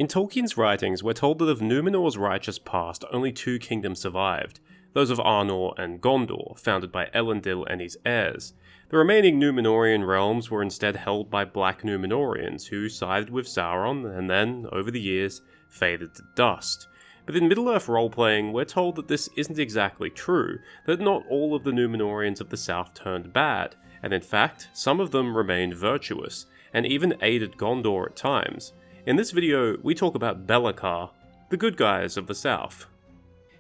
In Tolkien's writings, we're told that of Numenor's righteous past, only two kingdoms survived, those of Arnor and Gondor, founded by Elendil and his heirs. The remaining Numenorean realms were instead held by Black Numenoreans, who sided with Sauron and then, over the years, faded to dust. But in Middle-earth role-playing, we're told that this isn't exactly true, that not all of the Numenoreans of the south turned bad, and in fact, some of them remained virtuous, and even aided Gondor at times. In this video, we talk about Bellacar, the good guys of the south.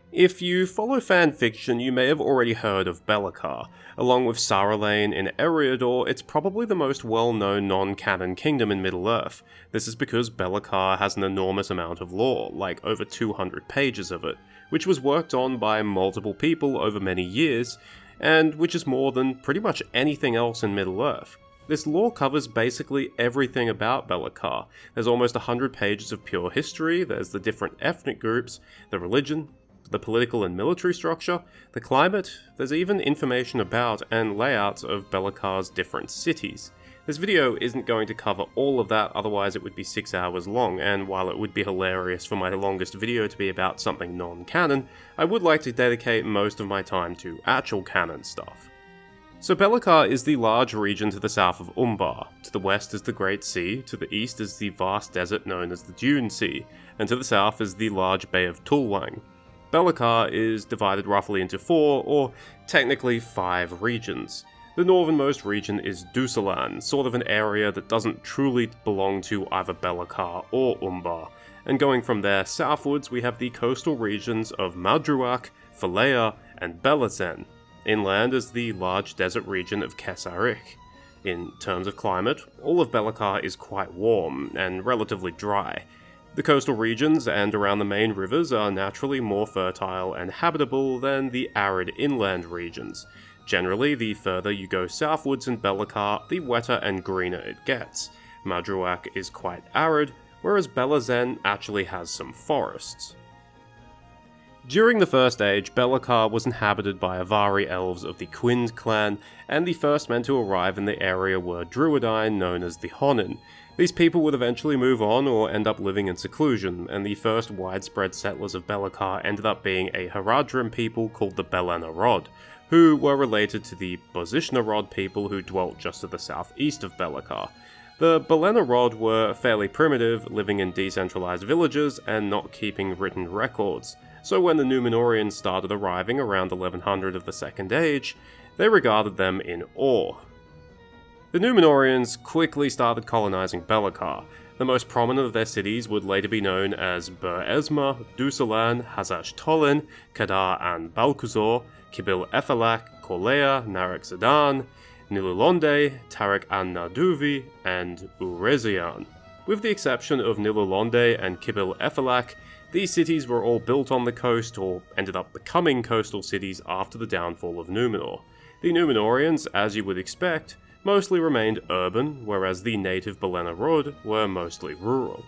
If you follow fanfiction, you may have already heard of Bellacar. Along with Saarlane in Eriador, it's probably the most well-known non-canon kingdom in Middle-earth. This is because Bellacar has an enormous amount of lore, like over 200 pages of it, which was worked on by multiple people over many years, and which is more than pretty much anything else in Middle-earth. This lore covers basically everything about Bellacar. There's almost 100 pages of pure history, there's the different ethnic groups, the religion, the political and military structure, the climate, there's even information about and layouts of Bellacar's different cities. This video isn't going to cover all of that, otherwise it would be 6 hours long, and while it would be hilarious for my longest video to be about something non-canon, I would like to dedicate most of my time to actual canon stuff. So Bellacar is the large region to the south of Umbar. To the west is the Great Sea, to the east is the vast desert known as the Dune Sea, and to the south is the large Bay of Tulwang. Bellacar is divided roughly into 4, or technically 5 regions. The northernmost region is Dusalan, sort of an area that doesn't truly belong to either Bellacar or Umbar, and going from there southwards we have the coastal regions of Madruak, Falea, and Belazen. Inland is the large desert region of Kesarik. In terms of climate, all of Bellacar is quite warm and relatively dry. The coastal regions and around the main rivers are naturally more fertile and habitable than the arid inland regions. Generally, the further you go southwards in Bellacar, the wetter and greener it gets. Madruak is quite arid, whereas Belazen actually has some forests. During the First Age, Bellacar was inhabited by Avari elves of the Quind clan, and the first men to arrive in the area were Druidine known as the Honin. These people would eventually move on or end up living in seclusion, and the first widespread settlers of Bellacar ended up being a Haradrim people called the Bellanarod, who were related to the Bozishnarod people who dwelt just to the southeast of Bellacar. The Bellanarod were fairly primitive, living in decentralized villages and not keeping written records. So when the Numenoreans started arriving around 1100 of the Second Age, they regarded them in awe. The Numenoreans quickly started colonizing Bellacar. The most prominent of their cities would later be known as Bur Esma, Dusalan, Hazash Tolin, Kadar an Balkuzor, Kibil Ethelak, Kolea, Narek Zedan, Nilulonde, Tarik an Narduvi, and Urezian. With the exception of Nilulonde and Kibil Ethelak, these cities were all built on the coast or ended up becoming coastal cities after the downfall of Numenor. The Numenoreans, as you would expect, mostly remained urban, whereas the native Bellanarod were mostly rural.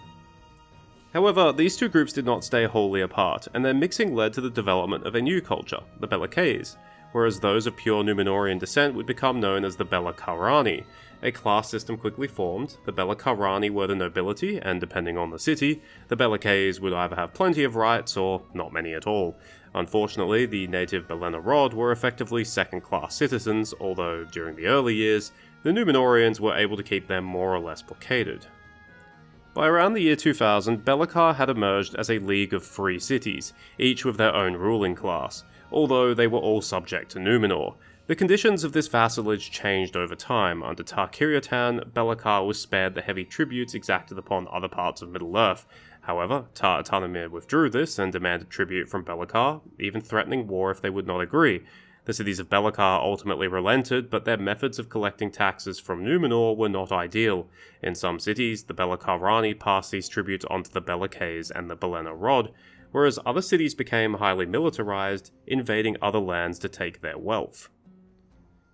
However, these two groups did not stay wholly apart, and their mixing led to the development of a new culture, the Bellakars, whereas those of pure Numenorean descent would become known as the Bellacarani. A class system quickly formed. The Bellacarani were the nobility, and depending on the city, the Bellakars would either have plenty of rights or not many at all. Unfortunately, the native Bellanarod were effectively second-class citizens, although during the early years, the Numenoreans were able to keep them more or less placated. By around the year 2000, Bellacar had emerged as a league of free cities, each with their own ruling class, although they were all subject to Numenor. The conditions of this vassalage changed over time. Under Tar-Kiriatan, Bellacar was spared the heavy tributes exacted upon other parts of Middle-earth. However, Tar-Tanamir withdrew this and demanded tribute from Bellacar, even threatening war if they would not agree. The cities of Bellacar ultimately relented, but their methods of collecting taxes from Numenor were not ideal. In some cities, the Bellacarani passed these tributes onto the Bellakars and the Bellanarod, whereas other cities became highly militarized, invading other lands to take their wealth.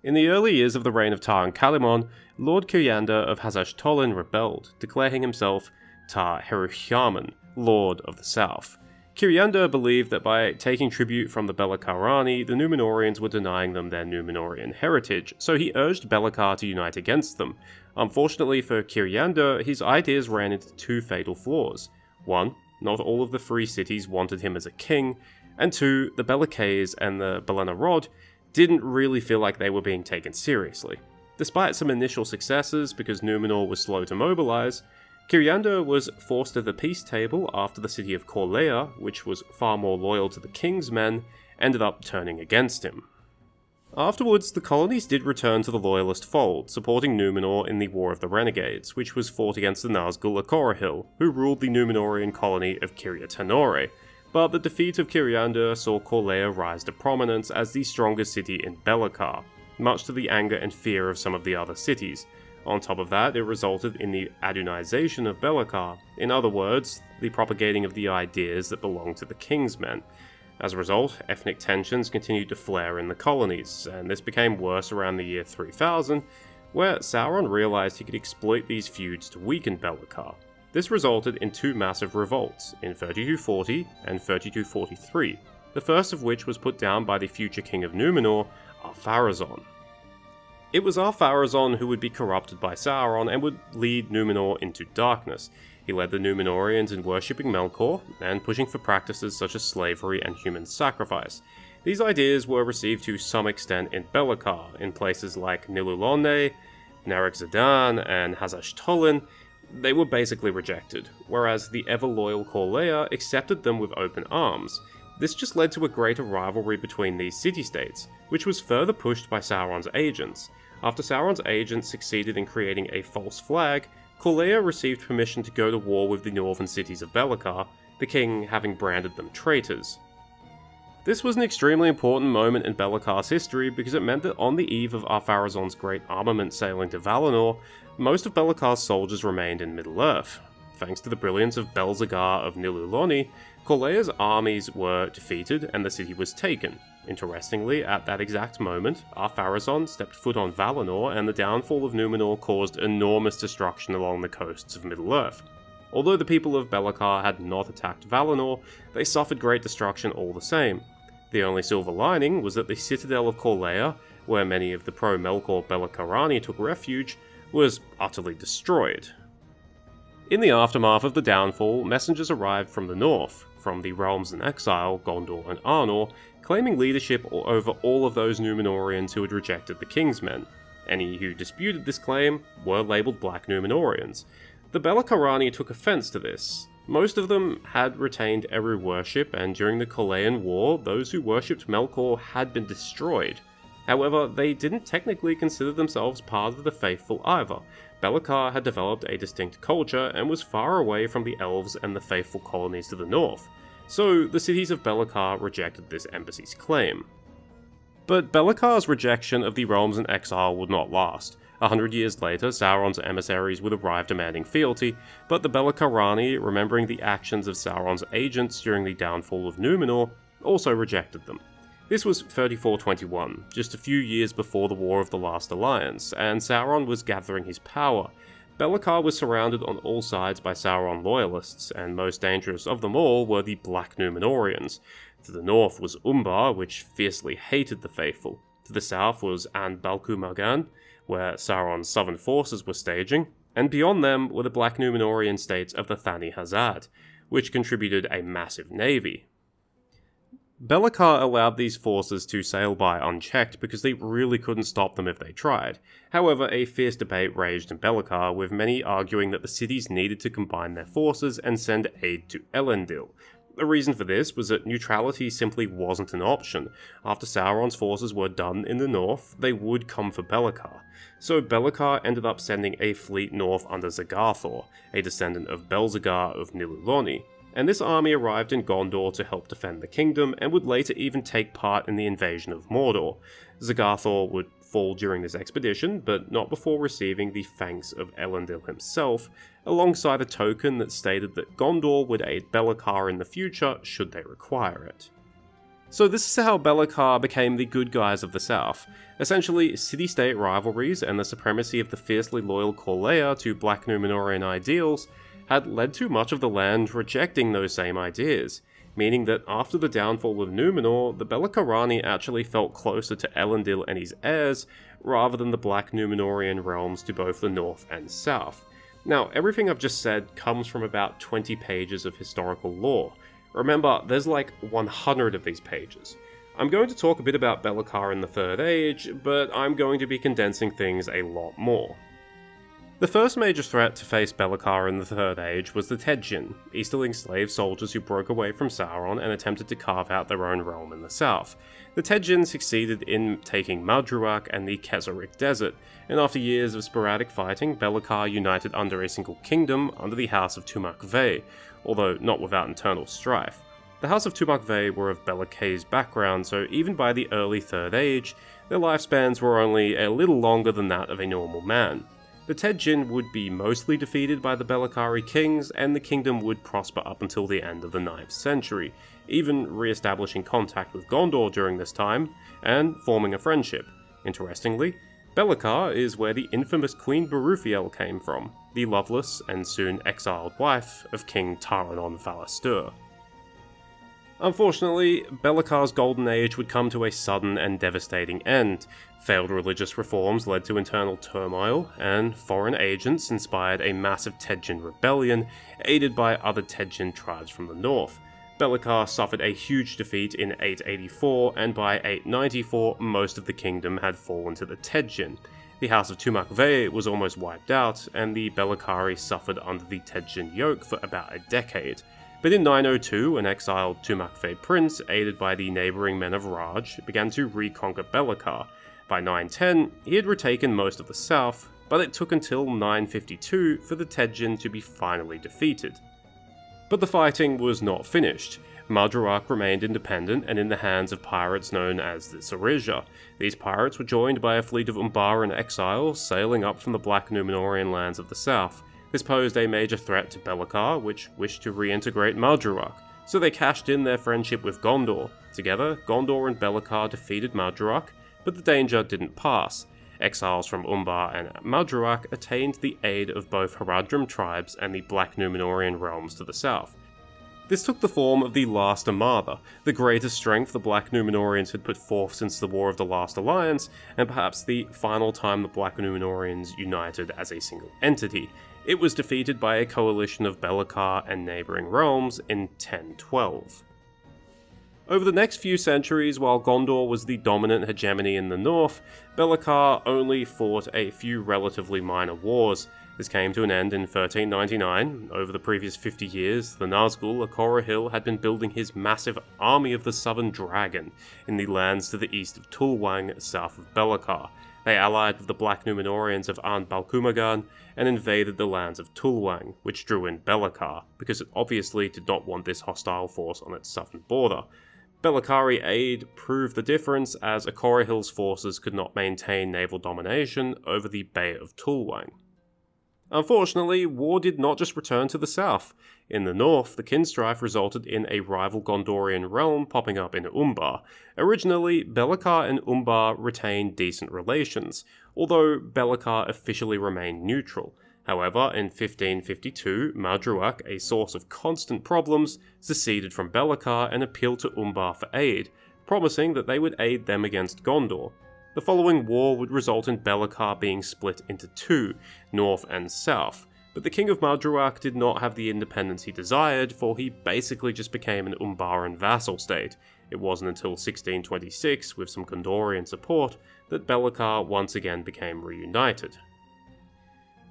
In the early years of the reign of Tar and Kalimon, Lord Kiriander of Hazash Tolin rebelled, declaring himself Tar Heruchaman, Lord of the South. Kiriander believed that by taking tribute from the Bellacarani, the Numenoreans were denying them their Numenorean heritage, so he urged Bellacar to unite against them. Unfortunately for Kiriander, his ideas ran into two fatal flaws. 1. Not all of the free cities wanted him as a king, and 2. The Bellacars and the Bellanarod didn't really feel like they were being taken seriously. Despite some initial successes, because Numenor was slow to mobilize, Ciriander was forced to the peace table after the city of Corlea, which was far more loyal to the king's men, ended up turning against him. Afterwards, the colonies did return to the loyalist fold, supporting Numenor in the War of the Renegades, which was fought against the Nazgul of Corahil, who ruled the Numenorean colony of Kiria Tenore, but the defeat of Ciriander saw Corlea rise to prominence as the strongest city in Bellacar, much to the anger and fear of some of the other cities. On top of that, it resulted in the Adunization of Bellacar, in other words, the propagating of the ideas that belonged to the king's men. As a result, ethnic tensions continued to flare in the colonies, and this became worse around the year 3000, where Sauron realized he could exploit these feuds to weaken Bellacar. This resulted in two massive revolts, in 3240 and 3243, the first of which was put down by the future king of Numenor, Ar-Pharazôn. It was Ar-Pharazôn who would be corrupted by Sauron and would lead Numenor into darkness. He led the Numenoreans in worshipping Melkor and pushing for practices such as slavery and human sacrifice. These ideas were received to some extent in Bellacar, in places like Nilulone, Narek-Zerdan, and Hazashtolen. They were basically rejected, whereas the ever-loyal Corlea accepted them with open arms. This just led to a greater rivalry between these city-states, which was further pushed by Sauron's agents. After Sauron's agents succeeded in creating a false flag, Corlea received permission to go to war with the northern cities of Bellacar, the king having branded them traitors. This was an extremely important moment in Bellacar's history because it meant that on the eve of Ar-Pharazôn's great armament sailing to Valinor, most of Bellacar's soldiers remained in Middle-earth. Thanks to the brilliance of Belzegar of Niluloni, Corlea's armies were defeated and the city was taken. Interestingly, at that exact moment, Ar-Pharazôn stepped foot on Valinor and the downfall of Numenor caused enormous destruction along the coasts of Middle-earth. Although the people of Bellacar had not attacked Valinor, they suffered great destruction all the same. The only silver lining was that the citadel of Corlea, where many of the pro-Melkor Bellacarani took refuge, was utterly destroyed. In the aftermath of the downfall, messengers arrived from the north, from the realms in exile, Gondor and Arnor, claiming leadership over all of those Numenoreans who had rejected the King's Men. Any who disputed this claim were labelled Black Numenoreans. The Bellacarani took offence to this. Most of them had retained Eru worship, and during the Corlean War, those who worshipped Melkor had been destroyed. However, they didn't technically consider themselves part of the faithful either. Bellacar had developed a distinct culture and was far away from the elves and the faithful colonies to the north, so the cities of Bellacar rejected this embassy's claim. But Bellacar's rejection of the realms in exile would not last. 100 years later, Sauron's emissaries would arrive demanding fealty, but the Bellacarani, remembering the actions of Sauron's agents during the downfall of Numenor, also rejected them. This was 3421, just a few years before the War of the Last Alliance, and Sauron was gathering his power. Bellacar was surrounded on all sides by Sauron loyalists, and most dangerous of them all were the Black Numenoreans. To the north was Umbar, which fiercely hated the faithful. To the south was An-Balcu-Magan, where Sauron's southern forces were staging, and beyond them were the Black Numenorean states of the Thani Hazard, which contributed a massive navy. Bellacar allowed these forces to sail by unchecked because they really couldn't stop them if they tried. However, a fierce debate raged in Bellacar, with many arguing that the cities needed to combine their forces and send aid to Elendil. The reason for this was that neutrality simply wasn't an option. After Sauron's forces were done in the north, they would come for Bellacar. So Bellacar ended up sending a fleet north under Zagathor, a descendant of Belzegar of Niluloni, and this army arrived in Gondor to help defend the kingdom and would later even take part in the invasion of Mordor. Zagathor would fall during this expedition, but not before receiving the thanks of Elendil himself, alongside a token that stated that Gondor would aid Bellacar in the future should they require it. So this is how Bellacar became the good guys of the south. Essentially, city-state rivalries and the supremacy of the fiercely loyal Corlea to Black Numenorean ideals had led to much of the land rejecting those same ideas, meaning that after the downfall of Numenor, the Bellacarani actually felt closer to Elendil and his heirs, rather than the Black Numenorean realms to both the north and south. Now, everything I've just said comes from about 20 pages of historical lore. Remember, there's like 100 of these pages. I'm going to talk a bit about Bellacar in the Third Age, but I'm going to be condensing things a lot more. The first major threat to face Bellacar in the Third Age was the Tedjin, Easterling slave soldiers who broke away from Sauron and attempted to carve out their own realm in the south. The Tedjin succeeded in taking Madruak and the Kezerik Desert, and after years of sporadic fighting, Bellacar united under a single kingdom under the House of Tumak Ve, although not without internal strife. The House of Tumak Ve were of Bellacar's background, so even by the early Third Age, their lifespans were only a little longer than that of a normal man. The Tedjin would be mostly defeated by the Bellakari kings, and the kingdom would prosper up until the end of the 9th century, even re-establishing contact with Gondor during this time, and forming a friendship. Interestingly, Bellacar is where the infamous Queen Beruthiel came from, the loveless and soon exiled wife of King Taranon Valastur. Unfortunately, Bellacar's golden age would come to a sudden and devastating end. Failed religious reforms led to internal turmoil, and foreign agents inspired a massive Tedjin rebellion, aided by other Tedjin tribes from the north. Bellacar suffered a huge defeat in 884, and by 894 most of the kingdom had fallen to the Tedjin. The House of Tumak Ve was almost wiped out, and the Bellakari suffered under the Tedjin yoke for about a decade. But in 902, an exiled Tumak Ve prince, aided by the neighbouring men of Raj, began to reconquer Bellacar. By 910, he had retaken most of the south, but it took until 952 for the Tedjin to be finally defeated. But the fighting was not finished. Madruak remained independent and in the hands of pirates known as the Sarija. These pirates were joined by a fleet of Umbaran exiles sailing up from the Black Numenorean lands of the south. This posed a major threat to Bellacar, which wished to reintegrate Madruak, so they cashed in their friendship with Gondor. Together, Gondor and Bellacar defeated Madruak, but the danger didn't pass. Exiles from Umbar and Madruak attained the aid of both Haradrim tribes and the Black Numenorean realms to the south. This took the form of the Last Armada, the greatest strength the Black Numenoreans had put forth since the War of the Last Alliance, and perhaps the final time the Black Numenoreans united as a single entity. It was defeated by a coalition of Bellacar and neighbouring realms in 1012. Over the next few centuries, while Gondor was the dominant hegemony in the north, Bellacar only fought a few relatively minor wars. This came to an end in 1399. Over the previous 50 years, the Nazgul Akorahil had been building his massive army of the Southern Dragon in the lands to the east of Tulwang, south of Bellacar. They allied with the Black Numenoreans of An Balkumagan and invaded the lands of Tulwang, which drew in Bellacar, because it obviously did not want this hostile force on its southern border. Bellakari aid proved the difference, as Akorahil's forces could not maintain naval domination over the Bay of Tulwang. Unfortunately, war did not just return to the south. In the north, the kinstrife resulted in a rival Gondorian realm popping up in Umbar. Originally, Bellacar and Umbar retained decent relations, although Bellacar officially remained neutral. However, in 1552, Madruak, a source of constant problems, seceded from Bellacar and appealed to Umbar for aid, promising that they would aid them against Gondor. The following war would result in Bellacar being split into two, north and south, but the King of Madruak did not have the independence he desired, for he basically just became an Umbaran vassal state. It wasn't until 1626, with some Gondorian support, that Bellacar once again became reunited.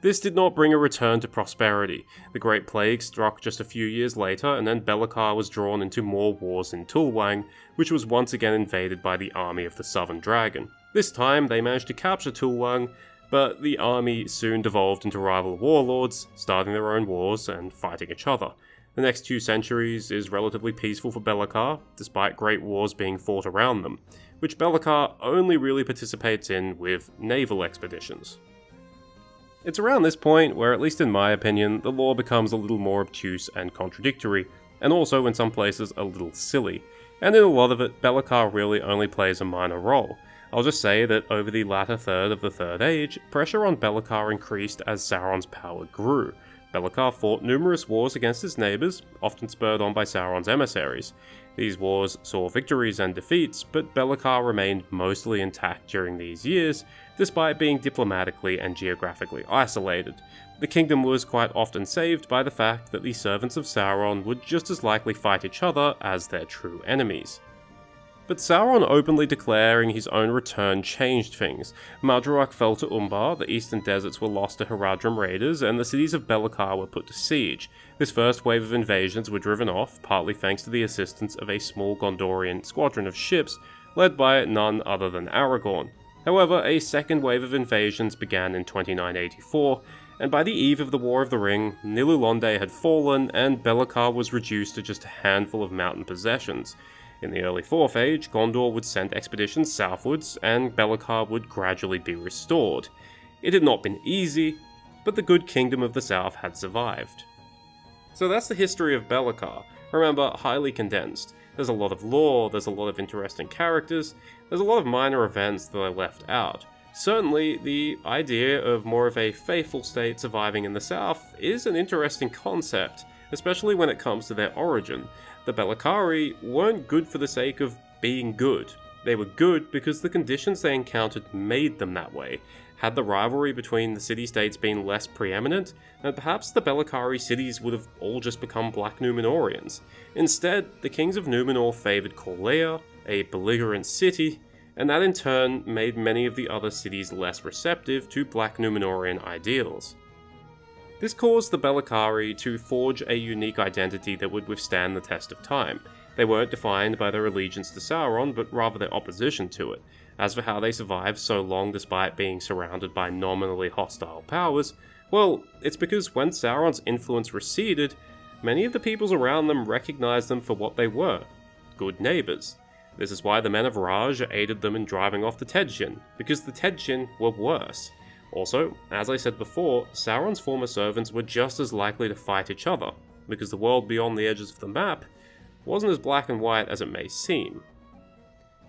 This did not bring a return to prosperity. The Great Plague struck just a few years later, and then Bellacar was drawn into more wars in Tulwang, which was once again invaded by the army of the Southern Dragon. This time, they managed to capture Tulwang, but the army soon devolved into rival warlords, starting their own wars and fighting each other. The next 2 centuries is relatively peaceful for Bellacar, despite great wars being fought around them, which Bellacar only really participates in with naval expeditions. It's around this point where, at least in my opinion, the lore becomes a little more obtuse and contradictory, and also in some places a little silly, and in a lot of it, Bellacar really only plays a minor role. I'll just say that over the latter third of the Third Age, pressure on Bellacar increased as Sauron's power grew. Bellacar fought numerous wars against his neighbours, often spurred on by Sauron's emissaries. These wars saw victories and defeats, but Bellacar remained mostly intact during these years, despite being diplomatically and geographically isolated. the kingdom was quite often saved by the fact that the servants of Sauron would just as likely fight each other as their true enemies. But Sauron openly declaring his own return changed things. Mardruk fell to Umbar, the eastern deserts were lost to Haradrim raiders, and the cities of Bellacar were put to siege. This first wave of invasions were driven off, partly thanks to the assistance of a small Gondorian squadron of ships, led by none other than Aragorn. However, a second wave of invasions began in 2984, and by the eve of the War of the Ring, Nilulonde had fallen, and Bellacar was reduced to just a handful of mountain possessions. In the early 4th Age, Gondor would send expeditions southwards, and Bellacar would gradually be restored. It had not been easy, but the good kingdom of the south had survived. So that's the history of Bellacar. Remember, highly condensed. There's a lot of lore, there's a lot of interesting characters, there's a lot of minor events that I left out. Certainly, the idea of more of a faithful state surviving in the south is an interesting concept, especially when it comes to their origin. The Bellakari weren't good for the sake of being good. They were good because the conditions they encountered made them that way. Had the rivalry between the city-states been less preeminent, then perhaps the Bellakari cities would have all just become Black Numenoreans. Instead, the kings of Numenor favoured Corleia, a belligerent city, and that in turn made many of the other cities less receptive to Black Numenorean ideals. This caused the Bellakari to forge a unique identity that would withstand the test of time. They weren't defined by their allegiance to Sauron, but rather their opposition to it. As for how they survived so long despite being surrounded by nominally hostile powers, well, it's because when Sauron's influence receded, many of the peoples around them recognized them for what they were: good neighbors. This is why the men of Raj aided them in driving off the Tedjin, because the Tedjin were worse. Also, as I said before, Sauron's former servants were just as likely to fight each other, because the world beyond the edges of the map wasn't as black and white as it may seem.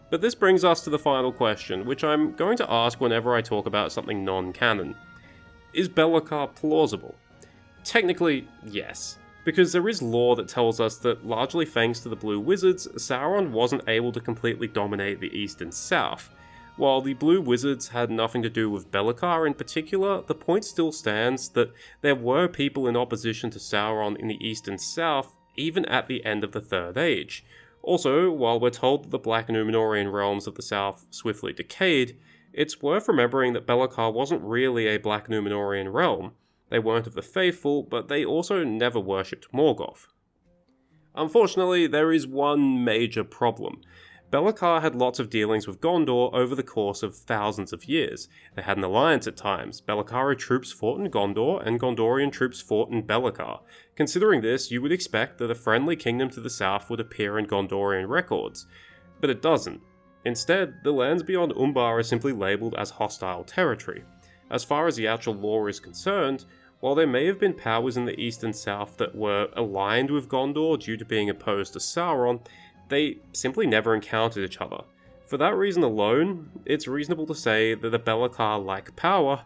But this brings us to the final question, which I'm going to ask whenever I talk about something non-canon. Is Bellacar plausible? Technically, yes, because there is lore that tells us that largely thanks to the Blue Wizards, Sauron wasn't able to completely dominate the East and South. While the Blue Wizards had nothing to do with Bellacar in particular, the point still stands that there were people in opposition to Sauron in the East and South, even at the end of the Third Age. Also, while we're told that the Black Numenorean realms of the South swiftly decayed, it's worth remembering that Bellacar wasn't really a Black Numenorean realm. They weren't of the faithful, but they also never worshipped Morgoth. Unfortunately, there is one major problem. Bellacar had lots of dealings with Gondor over the course of thousands of years. They had an alliance at times. Bellakari troops fought in Gondor, and Gondorian troops fought in Bellacar. Considering this, you would expect that a friendly kingdom to the south would appear in Gondorian records. But it doesn't. Instead, the lands beyond Umbar are simply labelled as hostile territory. As far as the actual lore is concerned, while there may have been powers in the east and south that were aligned with Gondor due to being opposed to Sauron, they simply never encountered each other. For that reason alone, it's reasonable to say that the Bellacar-like power,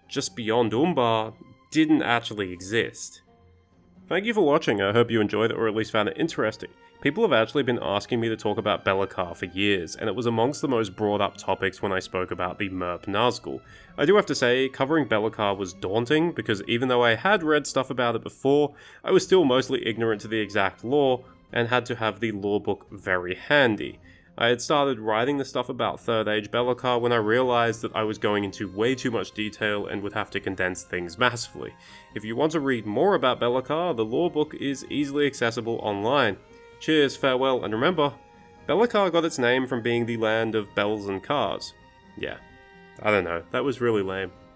just beyond Umbar, didn't actually exist. Thank you for watching, I hope you enjoyed it or at least found it interesting. People have actually been asking me to talk about Bellacar for years, and it was amongst the most brought up topics when I spoke about the MERP Nazgul. I do have to say, covering Bellacar was daunting, because even though I had read stuff about it before, I was still mostly ignorant to the exact lore, and had to have the lore book very handy. I had started writing the stuff about Third Age Bellacar when I realised that I was going into way too much detail and would have to condense things massively. If you want to read more about Bellacar, the lore book is easily accessible online. Cheers, farewell, and remember, Bellacar got its name from being the land of bells and cars. Yeah, I don't know, that was really lame.